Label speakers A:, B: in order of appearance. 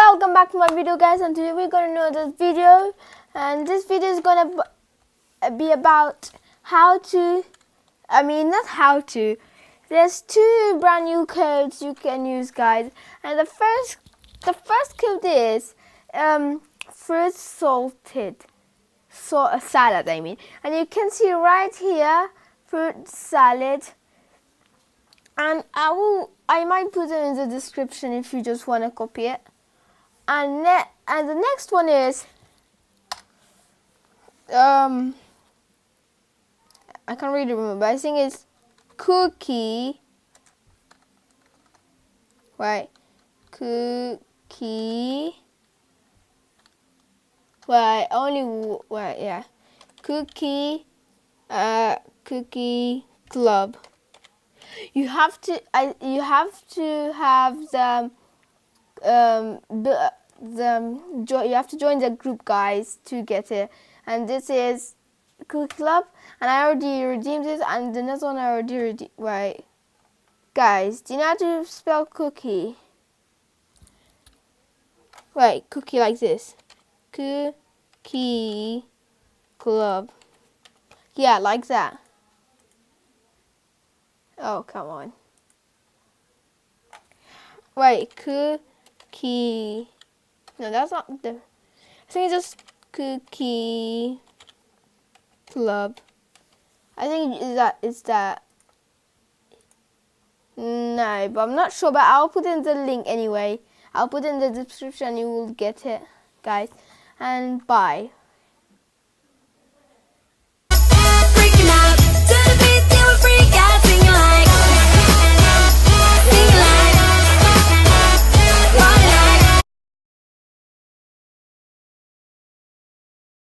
A: welcome back to my video, guys, and today we're gonna know this video, and this video is gonna be about there's two brand new codes you can use, guys, and the first code is fruit salad, and you can see right here fruit salad, and I might put it in the description if you just want to copy it. And the next one is I can't really remember. I think it's cookie. Right, cookie. Right, yeah, cookie. Cookie club. You have to have the you have to join the group, guys, to get it. And this is Cookie Club, and I already redeemed it, and the next one I already redeemed. Right, guys, do you know how to spell cookie? Right, cookie like this. Cookie Club. Yeah, like that. Oh, come on. Wait, cookie. No, that's not the. I think it's just Cookie Club. I think it's that. No, but I'm not sure. But I'll put in the link anyway. I'll put in the description. You will get it, guys. And bye.